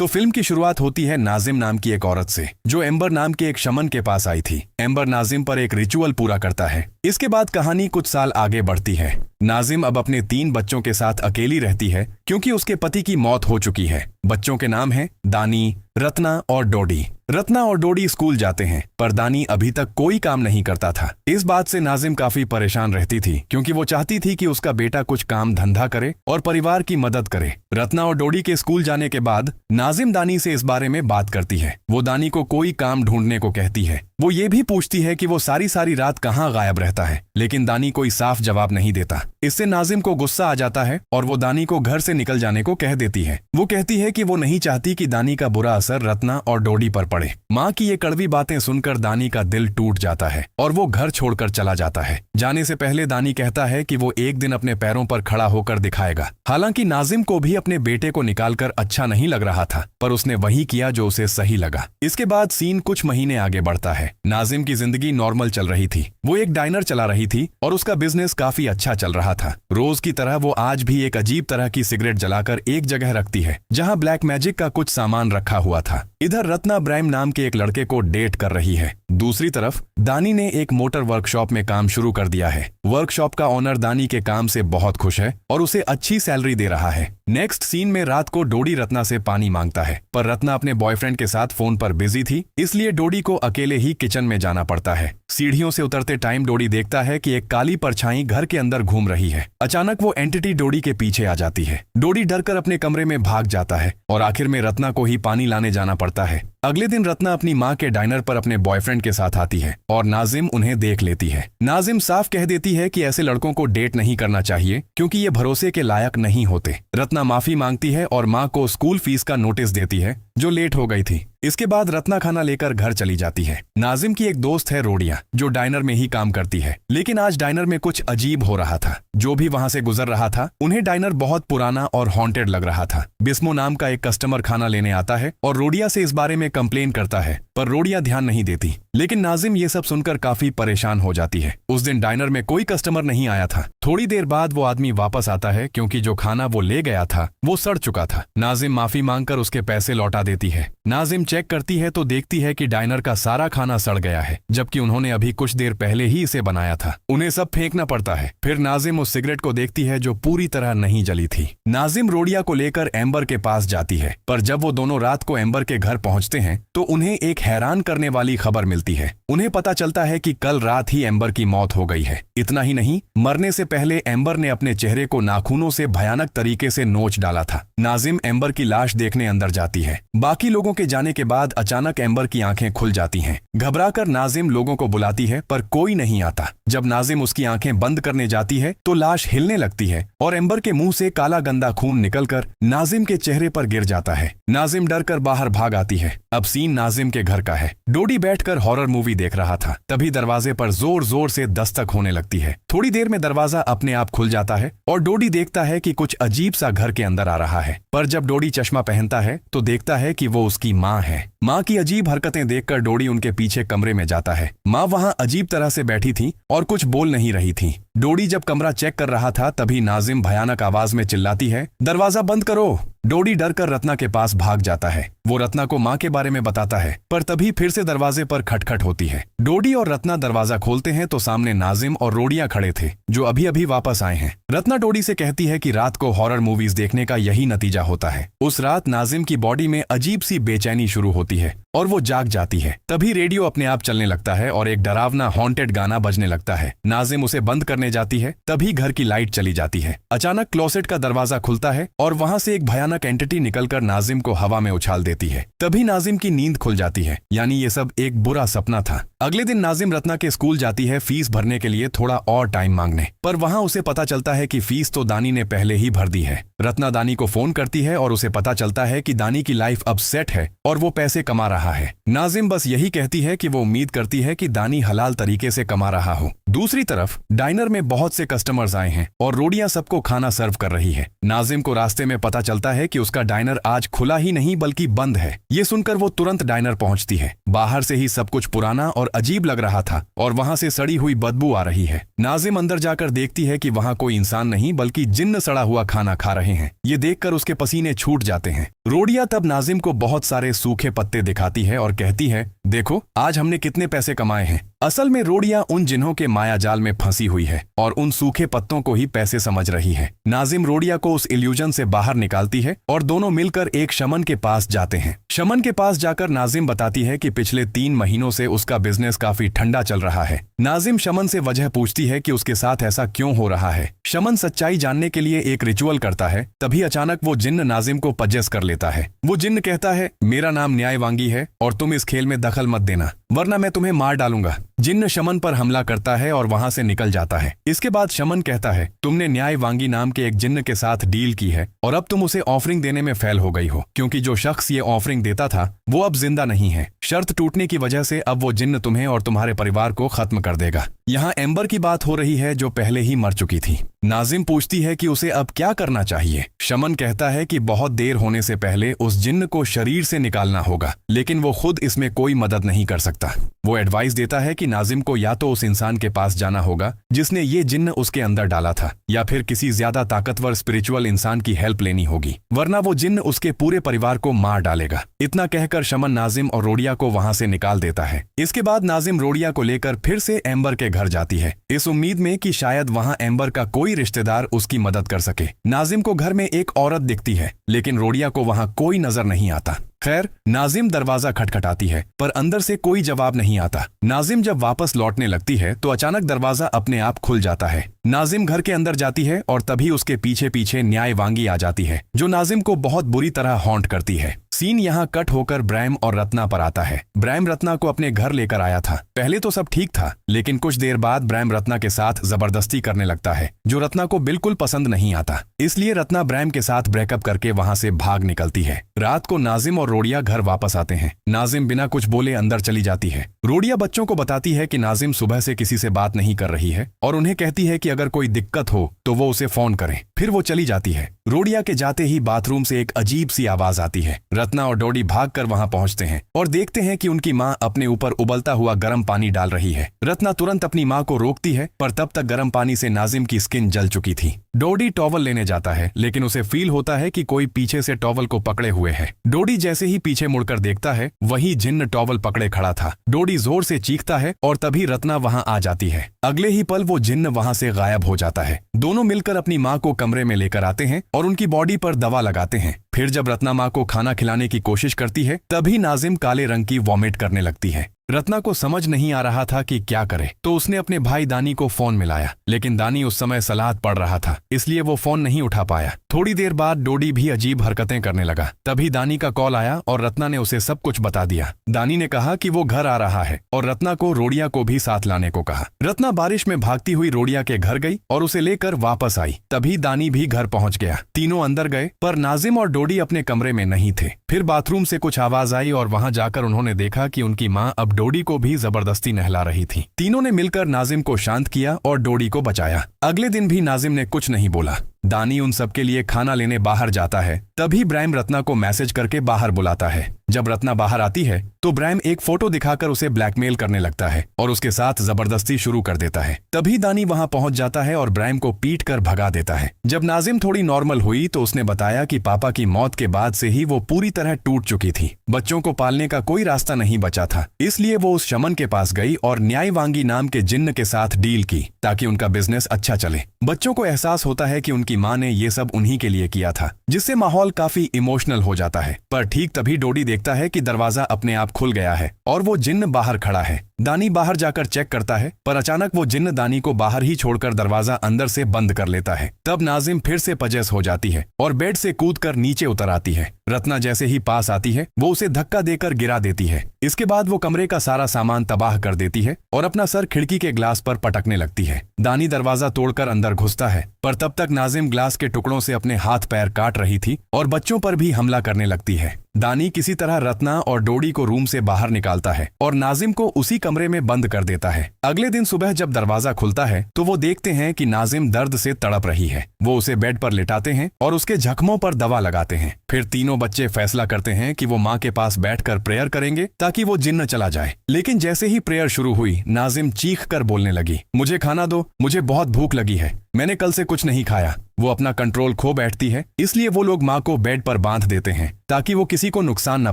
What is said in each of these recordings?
तो फिल्म की शुरुआत होती है नाजिम नाम की एक औरत से, जो एम्बर नाम के एक शमन के पास आई थी। एम्बर नाजिम पर एक रिचुअल पूरा करता है। इसके बाद कहानी कुछ साल आगे बढ़ती है। नाजिम अब अपने 3 बच्चों के साथ अकेली रहती है, क्योंकि उसके पति की मौत हो चुकी है। बच्चों के नाम हैं दानी, रत्ना और डोडी। रत्ना और डोडी स्कूल जाते हैं, पर दानी अभी तक कोई काम नहीं करता था। इस बात से नाजिम काफी परेशान रहती थी, क्योंकि वो चाहती थी कि उसका बेटा कुछ काम धंधा करे और परिवार की मदद करे। रत्ना और डोडी के स्कूल जाने के बाद नाजिम दानी से इस बारे में बात करती है। वो दानी को कोई काम ढूंढने को कहती है। वो ये भी पूछती है कि वो सारी रात कहाँ गायब रहता है, लेकिन दानी कोई साफ जवाब नहीं देता। इससे नाजिम को गुस्सा आ जाता है और वो दानी को घर से निकल जाने को कह देती है। वो कहती है कि वो नहीं चाहती कि दानी का बुरा असर रत्ना और डोडी पर पड़े। माँ की ये कड़वी बातें सुनकर दानी का दिल टूट जाता है और वो घर छोड़कर चला जाता है। जाने से पहले दानी कहता है कि वो एक दिन अपने पैरों पर खड़ा होकर दिखाएगा। हालांकि नाजिम को भी अपने बेटे को निकालकर अच्छा नहीं लग रहा था, पर उसने वही किया जो उसे सही लगा। इसके बाद सीन कुछ महीने आगे बढ़ता है। नाजिम की जिंदगी नॉर्मल चल रही थी। वो एक डाइनर चला रही थी और उसका बिजनेस काफी अच्छा चल रहा था। रोज की तरह वो आज भी एक अजीब तरह की सिगरेट जलाकर एक जगह रखती है, जहां ब्लैक मैजिक का कुछ सामान रखा हुआ था। इधर रत्ना ब्राइम नाम के एक लड़के को डेट कर रही है। दूसरी तरफ दानी ने एक मोटर वर्कशॉप में काम शुरू कर दिया है। वर्कशॉप का ओनर दानी के काम से बहुत खुश है और उसे अच्छी सैलरी दे रहा है। नेक्स्ट सीन में रात को डोडी रत्ना से पानी मांगता है, पर रत्ना अपने बॉयफ्रेंड के साथ फोन पर बिजी थी, इसलिए डोडी को अकेले ही किचन में जाना पड़ता है। सीढ़ियों से उतरते टाइम डोडी देखता है कि एक काली परछाई घर के अंदर घूम रही है। अचानक वो एंटिटी डोडी के पीछे आ जाती है। डोडी डरकर अपने कमरे में भाग जाता है और आखिर में रत्ना को ही पानी लाने जाना पड़ता है। अगले दिन रत्ना अपनी माँ के डाइनर पर अपने बॉयफ्रेंड के साथ आती है और नाजिम उन्हें देख लेती है। नाजिम साफ कह देती है कि ऐसे लड़कों को डेट नहीं करना चाहिए, क्योंकि ये भरोसे के लायक नहीं होते। रत्ना माफी मांगती है और माँ को स्कूल फीस का नोटिस देती है, जो लेट हो गई थी। इसके बाद रत्ना खाना लेकर घर चली जाती है। नाजिम की एक दोस्त है रोडिया, जो डाइनर में ही काम करती है, लेकिन आज डाइनर में कुछ अजीब हो रहा था। जो भी वहां से गुजर रहा था, उन्हें डाइनर बहुत पुराना और हॉन्टेड लग रहा था। बिस्मो नाम का एक कस्टमर खाना लेने आता है और रोडिया से इस बारे में कंप्लेन करता है, पर रोडिया ध्यान नहीं देती। लेकिन नाजिम ये सब सुनकर काफी परेशान हो जाती है। उस दिन डाइनर में कोई कस्टमर नहीं आया था। थोड़ी देर बाद वो आदमी वापस आता है, क्योंकि जो खाना वो ले गया था वो सड़ चुका था। नाजिम माफी मांगकर उसके पैसे लौटा देती है। नाजिम चेक करती है तो देखती है कि डाइनर का सारा खाना सड़ गया है, जबकि उन्होंने अभी कुछ देर पहले ही इसे बनाया था। उन्हें सब फेंकना पड़ता है। फिर नाजिम उस सिगरेट को देखती है जो पूरी तरह नहीं जली थी। नाजिम रोडिया को लेकर एम्बर के पास जाती है, पर जब वो दोनों रात को एम्बर के घर पहुंचते हैं तो उन्हें एक हैरान करने वाली खबर मिलती है। उन्हें पता चलता है कि कल रात ही एम्बर की मौत हो गई है। इतना ही नहीं, मरने से पहले एम्बर ने अपने चेहरे को नाखूनों से भयानक तरीके से नोच डाला था। नाजिम एम्बर की लाश देखने अंदर जाती है। बाकी लोगों के जाने के बाद अचानक एम्बर की आंखें खुल जाती हैं। घबराकर नाजिम लोगों को बुलाती है, पर कोई नहीं आता। जब नाजिम उसकी आंखें बंद करने जाती है तो लाश हिलने लगती है और एम्बर के मुंह से काला गंदा खून निकलकर नाजिम के चेहरे पर गिर जाता है। नाजिम डर कर बाहर भाग आती है। अब सीन नाजिम के घर का है। डोडी बैठकर हॉरर मूवी देख रहा था। तभी दरवाजे पर जोर जोर से दस्तक होने लगती है। थोड़ी देर में दरवाजा अपने आप खुल जाता है और डोडी देखता है कि कुछ अजीब सा घर के अंदर आ रहा है। पर जब डोडी चश्मा पहनता है तो देखता है कि वो उसकी माँ है। माँ की अजीब हरकतें देखकर डोडी उनके पीछे कमरे में जाता है। माँ वहाँ अजीब तरह से बैठी थी और कुछ बोल नहीं रही थी। डोडी जब कमरा चेक कर रहा था तभी नाजिम भयानक आवाज में चिल्लाती है, दरवाजा बंद करो। डोडी डरकर रत्ना के पास भाग जाता है। वो रत्ना को माँ के बारे में बताता है, पर तभी फिर से दरवाजे पर खटखट होती है। डोडी और रत्ना दरवाजा खोलते हैं तो सामने नाजिम और रोडिया खड़े थे, जो अभी अभी वापस आए हैं। रत्ना डोडी से कहती है कि रात को हॉरर मूवीज देखने का यही नतीजा होता है। उस रात नाजिम की बॉडी में अजीब सी बेचैनी शुरू होती है और वो जाग जाती है। तभी रेडियो अपने आप चलने लगता है और एक डरावना हॉन्टेड गाना बजने लगता है। नाजिम उसे बंद करने जाती है, तभी घर की लाइट चली जाती है। अचानक क्लोसेट का दरवाजा खुलता है और वहां से एक भयानक एंटिटी निकलकर नाजिम को हवा में उछाल देती है। तभी नाजिम की नींद खुल जाती है, यानी ये सब एक बुरा सपना था। अगले दिन नाजिम रत्ना के स्कूल जाती है फीस भरने के लिए थोड़ा और टाइम मांगने, पर वहां उसे पता चलता है कि फीस तो दानी ने पहले ही भर दी है। रत्ना दानी को फोन करती है और उसे पता चलता है कि दानी की लाइफ अब सेट है और वो पैसे कमा रहा है। नाजिम बस यही कहती है कि वो उम्मीद करती है कि दानी हलाल तरीके से कमा रहा हो। दूसरी तरफ डाइनर में बहुत से कस्टमर्स आए हैं और रोडिया सबको खाना सर्व कर रही है। नाजिम को रास्ते में पता चलता है कि उसका डाइनर आज खुला ही नहीं बल्कि बंद है। ये सुनकर वो तुरंत डाइनर पहुंचती है। बाहर से ही सब कुछ पुराना और अजीब लग रहा था और वहां से सड़ी हुई बदबू आ रही है। नाजिम अंदर जाकर देखती है कि वहां कोई इंसान नहीं बल्कि जिन्न सड़ा हुआ खाना खा रहे हैं। ये देखकर उसके पसीने छूट जाते हैं। रोडिया तब नाजिम को बहुत सारे सूखे पत्ते दिखाती है और कहती है, देखो आज हमने कितने पैसे कमाए हैं। असल में रोडिया उन जिन्हों के माया जाल में फंसी हुई है और उन सूखे पत्तों को ही पैसे समझ रही है। नाजिम रोडिया को उस इल्यूजन से बाहर निकालती है और दोनों मिलकर एक शमन के पास जाते हैं। शमन के पास जाकर नाजिम बताती है कि पिछले 3 महीनों से उसका बिजनेस काफी ठंडा चल रहा है। नाजिम शमन से वजह पूछती है कि उसके साथ ऐसा क्यों हो रहा है। शमन सच्चाई जानने के लिए एक रिचुअल करता है। तभी अचानक वो जिन्न नाजिम को पजेस कर लेता है। वो जिन्न कहता है, मेरा नाम न्यायवांगी है और तुम इस खेल में दखल मत देना वरना मैं तुम्हें मार डालूंगा। जिन्न शमन पर हमला करता है और वहां से निकल जाता है। इसके बाद शमन कहता है, तुमने न्यायवांगी नाम के एक जिन्न के साथ डील की है और अब तुम उसे ऑफरिंग देने में फेल हो गई हो, क्योंकि जो शख्स ये ऑफरिंग देता था वो अब जिंदा नहीं है। शर्त टूटने की वजह से अब वो जिन्न तुम्हें और तुम्हारे परिवार को खत्म कर देगा। यहाँ एम्बर की बात हो रही है जो पहले ही मर चुकी थी। नाजिम पूछती है कि उसे अब क्या करना चाहिए। शमन कहता है कि बहुत देर होने से पहले उस जिन्न को शरीर से निकालना होगा, लेकिन वो खुद इसमें कोई मदद नहीं कर सकता। वो एडवाइस देता है कि नाजिम को या तो उस इंसान के पास जाना होगा जिसने ये जिन्न उसके अंदर डाला था, या फिर किसी ज्यादा ताकतवर स्पिरिचुअल इंसान की हेल्प लेनी होगी, वरना वो जिन्न उसके पूरे परिवार को मार डालेगा। इतना कहकर शमन नाजिम और रोडिया को वहां से निकाल देता है। इसके बाद नाजिम रोडिया को लेकर फिर से एम्बर के घर जाती है, इस उम्मीद में कि शायद वहां एम्बर का कोई रिश्तेदार उसकी मदद कर सके। नाजिम को घर में एक औरत दिखती है, लेकिन रोडिया को वहां कोई नजर नहीं आता। खैर, नाजिम दरवाजा खटखटाती है पर अंदर से कोई जवाब नहीं आता। नाजिम जब वापस लौटने लगती है तो अचानक दरवाजा अपने आप खुल जाता है। नाजिम घर के अंदर जाती है और तभी उसके पीछे पीछे न्यायवांगी आ जाती है, जो नाजिम को बहुत बुरी तरह हॉन्ट करती है। सीन यहाँ कट होकर ब्रैम और रत्ना पर आता है। ब्रैम रत्ना को अपने घर लेकर आया था। पहले तो सब ठीक था, लेकिन कुछ देर बाद ब्रैम रत्ना के साथ जबरदस्ती करने लगता है, जो रत्ना को बिल्कुल पसंद नहीं आता। इसलिए रत्ना ब्रैम के साथ ब्रेकअप करके वहां से भाग निकलती है। रात को नाजिम और रोडिया घर वापस आते हैं। नाजिम बिना कुछ बोले अंदर चली जाती है। रोडिया बच्चों को बताती है कि नाजिम सुबह से किसी से बात नहीं कर रही है और उन्हें कहती है कि अगर कोई दिक्कत हो तो वो उसे फोन करें। फिर वो चली जाती है। रोडिया के जाते ही बाथरूम से एक अजीब सी आवाज आती है। रत्ना और डोडी भागकर वहां पहुंचते हैं और देखते हैं कि उनकी मां अपने ऊपर उबलता हुआ गर्म पानी डाल रही है। रत्ना तुरंत अपनी मां को रोकती है, पर तब तक गर्म पानी से नाजिम की स्किन जल चुकी थी। डोडी टॉवल लेने जाता है, लेकिन उसे फील होता है कि कोई पीछे से टॉवल को पकड़े हुए है। डोडी जैसे ही पीछे मुड़कर देखता है, वही जिन्न टॉवल पकड़े खड़ा था। डोडी जोर से चीखता है और तभी रत्ना वहां आ जाती है। अगले ही पल वो जिन्न वहां से गायब हो जाता है। दोनों मिलकर अपनी मां को कमरे में लेकर आते हैं और उनकी बॉडी पर दवा लगाते हैं। फिर जब रत्ना मां को खाना खिलाने की कोशिश करती है, तभी नाजिम काले रंग की वॉमिट करने लगती है। रत्ना को समझ नहीं आ रहा था कि क्या करे, तो उसने अपने भाई दानी को फोन मिलाया, लेकिन दानी उस समय सलाद पढ़ रहा था, इसलिए वो फोन नहीं उठा पाया। थोड़ी देर बाद डोडी भी अजीब हरकतें करने लगा। तभी दानी का कॉल आया और रत्ना ने उसे सब कुछ बता दिया। दानी ने कहा कि वो घर आ रहा है और रत्ना को रोडिया को भी साथ लाने को कहा। रत्ना बारिश में भागती हुई रोडिया के घर गई और उसे लेकर वापस आई। तभी दानी भी घर पहुंच गया। तीनों अंदर गए, पर नाजिम और डोडी अपने कमरे में नहीं थे। फिर बाथरूम से कुछ आवाज आई और वहां जाकर उन्होंने देखा कि उनकी मां अब डोडी को भी जबरदस्ती नहला रही थी। तीनों ने मिलकर नाजिम को शांत किया और डोडी को बचाया। अगले दिन भी नाजिम ने कुछ नहीं बोला। दानी उन सबके लिए खाना लेने बाहर जाता है। तभी ब्रैम रत्ना को मैसेज करके बाहर बुलाता है। जब रत्ना बाहर आती है तो ब्रैम एक फोटो दिखाकर उसे ब्लैकमेल करने लगता है और उसके साथ जबरदस्ती शुरू कर देता है। तभी दानी वहां पहुंच जाता है और ब्रैम को पीट कर भगा देता है। जब नाजिम थोड़ी नॉर्मल हुई तो उसने बताया कि पापा की मौत के बाद से ही वो पूरी तरह टूट चुकी थी। बच्चों को पालने का कोई रास्ता नहीं बचा था, इसलिए वो उस शमन के पास गई और न्यायवांगी नाम के जिन्न के साथ डील की ताकि उनका बिजनेस अच्छा चले। बच्चों को एहसास होता है कि उनकी मां ने ये सब उन्हीं के लिए किया था, जिससे माहौल काफी इमोशनल हो जाता है। पर ठीक तभी डोडी देखता है कि दरवाजा अपने आप खुल गया है और वो जिन्न बाहर खड़ा है। दानी बाहर जाकर चेक करता है, पर अचानक वो जिन्न दानी को बाहर ही छोड़कर दरवाजा अंदर से बंद कर लेता है। तब नाजिम फिर से पजेस हो जाती है और बेड से कूदकर नीचे उतर आती है। रत्ना जैसे ही पास आती है, वो उसे धक्का देकर गिरा देती है। इसके बाद वो कमरे का सारा सामान तबाह कर देती है और अपना सर खिड़की के ग्लास पर पटकने लगती है। दानी दरवाजा तोड़कर अंदर घुसता है, पर तब तक नाजिम ग्लास के टुकड़ों से अपने हाथ पैर काट रही थी और बच्चों पर भी हमला करने लगती है। दानी किसी तरह रत्ना और डोडी को रूम से बाहर निकालता है और नाजिम को उसी कमरे में बंद कर देता है। अगले दिन सुबह जब दरवाजा खुलता है तो वो देखते हैं कि नाजिम दर्द से तड़प रही है। वो उसे बेड पर लिटाते हैं और उसके जख्मों पर दवा लगाते हैं। फिर तीनों बच्चे फैसला करते हैं कि वो माँ के पास बैठकर प्रेयर करेंगे ताकि वो जिन्न चला जाए। लेकिन जैसे ही प्रेयर शुरू हुई, नाजिम चीख कर बोलने लगी, मुझे खाना दो, मुझे बहुत भूख लगी है। मैंने कल से कुछ नहीं खाया। वो अपना कंट्रोल खो बैठती है, इसलिए वो लोग माँ को बेड पर बांध देते हैं ताकि वो किसी को नुकसान न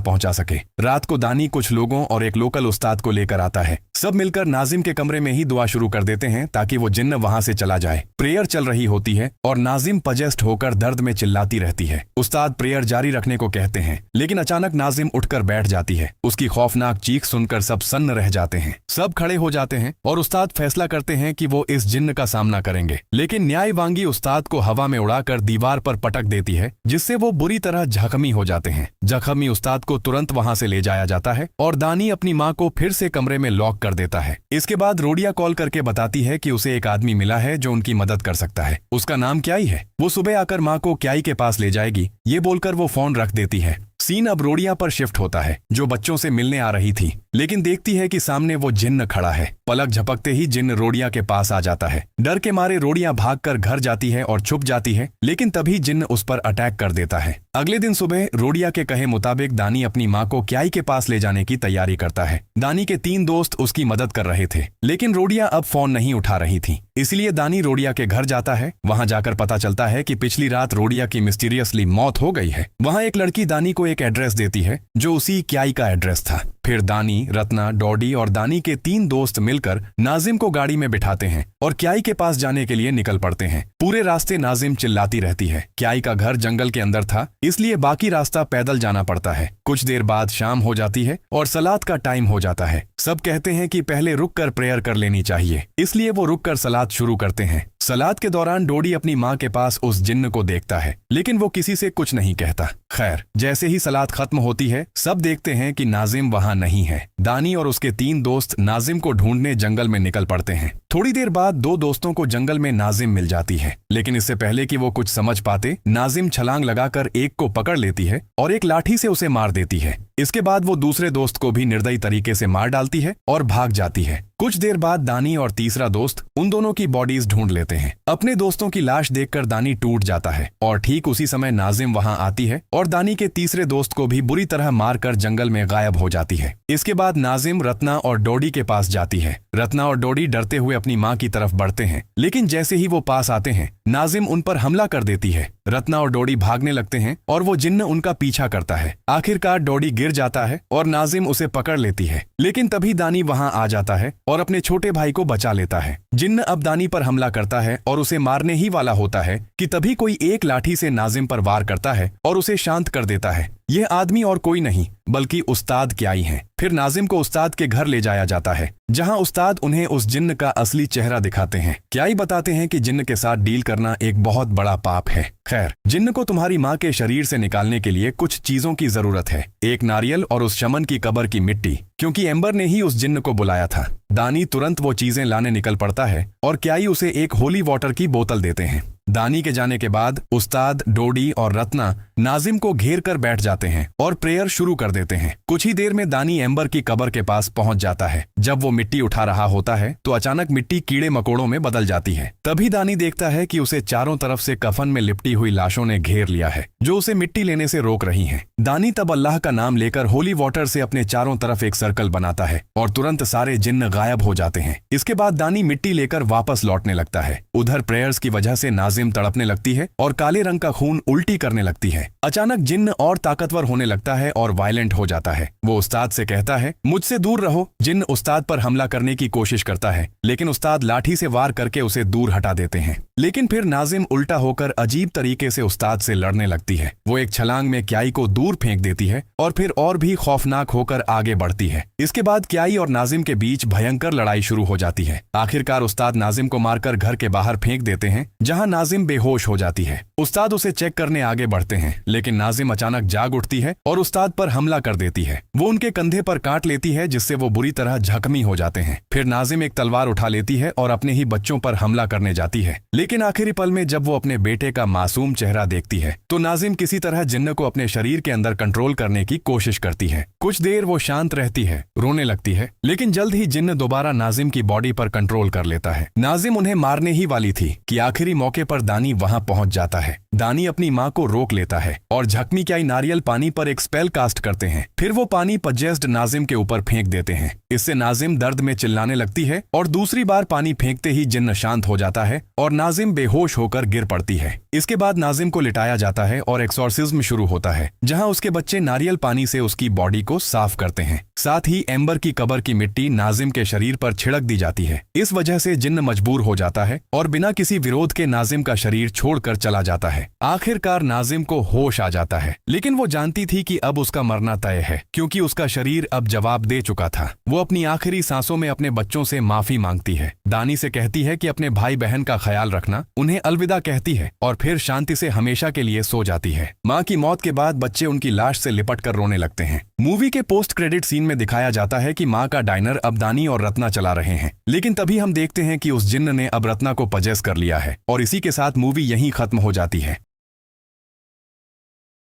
पहुंचा सके। रात को दानी कुछ लोगों और एक लोकल उस्ताद को लेकर आता है। सब मिलकर नाजिम के कमरे में ही दुआ शुरू कर देते हैं ताकि वो जिन्न वहां से चला जाए। प्रेयर चल रही होती है और नाजिम पजेस्ट होकर दर्द में चिल्लाती रहती है। उस्ताद प्रेयर जारी रखने को कहते हैं, लेकिन अचानक नाजिम उठकर बैठ जाती है। उसकी खौफनाक चीख सुनकर सब सन्न रह जाते हैं। सब खड़े हो जाते हैं और उस्ताद फैसला करते हैं कि वो इस जिन्न का सामना करेंगे, लेकिन न्यायवांगी उस्ताद को हवा में उड़ाकर दीवार पर पटक देती है, जिससे वो बुरी तरह जख्मी हो जाते हैं। जख्मी उस्ताद को तुरंत वहां से ले जाया जाता है और दानी अपनी माँ को फिर से कमरे में लॉक कर देता है। इसके बाद रोडिया कॉल करके बताती है कि उसे एक आदमी मिला है जो उनकी मदद कर सकता है। उसका नाम क्याई है। वो सुबह आकर माँ को क्याई के पास ले जाएगी, ये बोलकर वो फोन रख देती है। सीन अब रोडिया पर शिफ्ट होता है, जो बच्चों से मिलने आ रही थी, लेकिन देखती है कि सामने वो जिन्न खड़ा है। पलक झपकते ही जिन्न रोडिया के पास आ जाता है। डर के मारे रोडिया भागकर घर जाती है और छुप जाती है, लेकिन तभी जिन्न उस पर अटैक कर देता है। अगले दिन सुबह रोडिया के कहे मुताबिक दानी अपनी माँ को क्याई के पास ले जाने की तैयारी करता है। दानी के 3 दोस्त उसकी मदद कर रहे थे, लेकिन रोडिया अब फोन नहीं उठा रही थी, इसलिए दानी रोडिया के घर जाता है। वहां जाकर पता चलता है कि पिछली रात रोडिया की मिस्टीरियसली मौत हो गई है। वहां एक लड़की दानी को एक एड्रेस देती है जो उसी क्याई का एड्रेस था। फिर दानी, रत्ना, डॉडी और दानी के 3 दोस्त मिलकर नाजिम को गाड़ी में बिठाते हैं और क्याई के पास जाने के लिए निकल पड़ते हैं। पूरे रास्ते नाजिम चिल्लाती रहती है। क्याई का घर जंगल के अंदर था, इसलिए बाकी रास्ता पैदल जाना पड़ता है। कुछ देर बाद शाम हो जाती है और सलात का टाइम हो जाता है। सब कहते हैं कि पहले रुककर प्रेयर कर लेनी चाहिए, इसलिए वो रुककर सलात शुरू करते हैं। सलात के दौरान डोडी अपनी माँ के पास उस जिन्न को देखता है, लेकिन वो किसी से कुछ नहीं कहता। खैर, जैसे ही सलात खत्म होती है, सब देखते हैं कि नाजिम वहां नहीं है। दानी और उसके 3 दोस्त नाजिम को ढूंढने जंगल में निकल पड़ते हैं। थोड़ी देर बाद 2 दोस्तों को जंगल में नाजिम मिल जाती है, लेकिन इससे पहले कि वो कुछ समझ पाते, नाजिम छलांग लगाकर एक को पकड़ लेती है और एक लाठी से उसे मार देती है। इसके बाद वो दूसरे दोस्त को भी निर्दयी तरीके से मार डालती है और भाग जाती है। कुछ देर बाद दानी और तीसरा दोस्त उन दोनों की बॉडीज ढूंढ लेते हैं। अपने दोस्तों की लाश देखकर दानी टूट जाता है और ठीक उसी समय नाजिम वहां आती है और दानी के तीसरे दोस्त को भी बुरी तरह मारकर जंगल में गायब हो जाती है। इसके बाद नाजिम रत्ना और डोडी के पास जाती है। रत्ना और डोडी डरते हुए अपनी माँ की तरफ बढ़ते हैं, लेकिन जैसे ही वो पास आते हैं, नाजिम उन पर हमला कर देती है। रत्ना और डोडी भागने लगते हैं और वो जिन्न उनका पीछा करता है। आखिरकार डोडी गिर जाता है और नाजिम उसे पकड़ लेती है, लेकिन तभी दानी वहां आ जाता है और अपने छोटे भाई को बचा लेता है। जिन्न अब दानी पर हमला करता है और उसे मारने ही वाला होता है कि तभी कोई एक लाठी से नाजिम पर वार करता है और उसे शांत कर देता है। यह आदमी और कोई नहीं बल्कि उस्ताद क्याई हैं। फिर नाजिम को उस्ताद के घर ले जाया जाता है, जहां उस्ताद उन्हें उस जिन्न का असली चेहरा दिखाते हैं। क्याई बताते हैं कि जिन्न के साथ डील करना एक बहुत बड़ा पाप है। खैर, जिन्न को तुम्हारी माँ के शरीर से निकालने के लिए कुछ चीजों की जरूरत है, एक नारियल और उस शमन की कब्र की मिट्टी, क्योंकि एम्बर ने ही उस जिन्न को बुलाया था। दानी तुरंत वो चीजें लाने निकल पड़ता है और क्याई उसे एक होली वाटर की बोतल देते हैं। दानी के जाने के बाद उस्ताद, डोडी और रत्ना नाजिम को घेर कर बैठ जाते हैं और प्रेयर शुरू कर देते हैं। कुछ ही देर में दानी एम्बर की कब्र के पास पहुंच जाता है। जब वो मिट्टी उठा रहा होता है तो अचानक मिट्टी कीड़े मकोड़ों में बदल जाती है। तभी दानी देखता है कि उसे चारों तरफ से कफन में लिपटी हुई लाशों ने घेर लिया है, जो उसे मिट्टी लेने से रोक रही हैं। दानी तब अल्लाह का नाम लेकर होली वाटर से अपने चारों तरफ एक सर्कल बनाता है और तुरंत सारे जिन्न गायब हो जाते हैं। इसके बाद दानी मिट्टी लेकर वापस लौटने लगता है। उधर प्रेयर्स की वजह से नाजिम तड़पने लगती है और काले रंग का खून उल्टी करने लगती है। अचानक जिन्न और ताकतवर होने लगता है और वायलेंट हो जाता है। वो उस्ताद से कहता है, मुझसे दूर रहो। जिन्न उस्ताद पर हमला करने की कोशिश करता है, लेकिन उस्ताद लाठी से वार करके उसे दूर हटा देते हैं। लेकिन फिर नाजिम उल्टा होकर अजीब तरीके से उस्ताद से लड़ने लगती है। वो एक छलांग में क्याई को दूर फेंक देती है और फिर और भी खौफनाक होकर आगे बढ़ती है। इसके बाद क्याई और नाजिम के बीच भयंकर लड़ाई शुरू हो जाती है। आखिरकार उस्ताद नाजिम को मारकर घर के बाहर फेंक देते हैं, जहां नाजिम बेहोश हो जाती है। उस्ताद उसे चेक करने आगे बढ़ते हैं, लेकिन नाजिम अचानक जाग उठती है और उस्ताद पर हमला कर देती है। वो उनके कंधे पर काट लेती है, जिससे वो बुरी तरह जख्मी हो जाते हैं। फिर नाजिम एक तलवार उठा लेती है और अपने ही बच्चों पर हमला करने जाती है, लेकिन आखिरी पल में जब वो अपने बेटे का मासूम चेहरा देखती है तो नाजिम किसी तरह जिन्न को अपने शरीर के अंदर कंट्रोल करने की कोशिश करती है। कुछ देर वो शांत रहती है, रोने लगती है, लेकिन जल्द ही जिन्न दोबारा नाजिम की बॉडी पर कंट्रोल कर लेता है। नाजिम उन्हें मारने ही वाली थी कि आखिरी मौके पर दानी वहां पहुंच जाता है। दानी अपनी माँ को रोक लेता है और जख्मी क्याई नारियल पानी पर एक स्पेल कास्ट करते हैं। फिर वो पानी पजेस्ड नाजिम के ऊपर फेंक देते हैं। इससे नाजिम दर्द में चिल्लाने लगती है और दूसरी बार पानी फेंकते ही जिन्न शांत हो जाता है और नाजिम नाजिम बेहोश होकर गिर पड़ती है। इसके बाद नाजिम को लिटाया जाता है और एक्सॉर्सिज्म शुरू होता है, जहां उसके बच्चे नारियल पानी से उसकी बॉडी को साफ करते हैं। साथ ही एम्बर की कब्र की मिट्टी नाजिम के शरीर पर छिड़क दी जाती है। इस वजह से जिन्न मजबूर हो जाता है और बिना किसी विरोध के नाजिम का शरीर छोड़कर चला जाता है। आखिरकार नाजिम को होश आ जाता है, लेकिन वो जानती थी कि अब उसका मरना तय है, क्योंकि उसका शरीर अब जवाब दे चुका था। वो अपनी आखिरी सांसों में अपने बच्चों से माफी मांगती है, दानी से कहती है कि अपने भाई बहन का ख्याल रखना, उन्हें अलविदा कहती है और फिर शांति से हमेशा के लिए सो जाती है। माँ की मौत के बाद बच्चे उनकी लाश से लिपट कर रोने लगते हैं। मूवी के पोस्ट क्रेडिट सीन में दिखाया जाता है कि माँ का डाइनर अब दानी और रत्ना चला रहे हैं, लेकिन तभी हम देखते हैं कि उस जिन्न ने अब रत्ना को पजेस कर लिया है और इसी के साथ मूवी यहीं खत्म हो जाती है।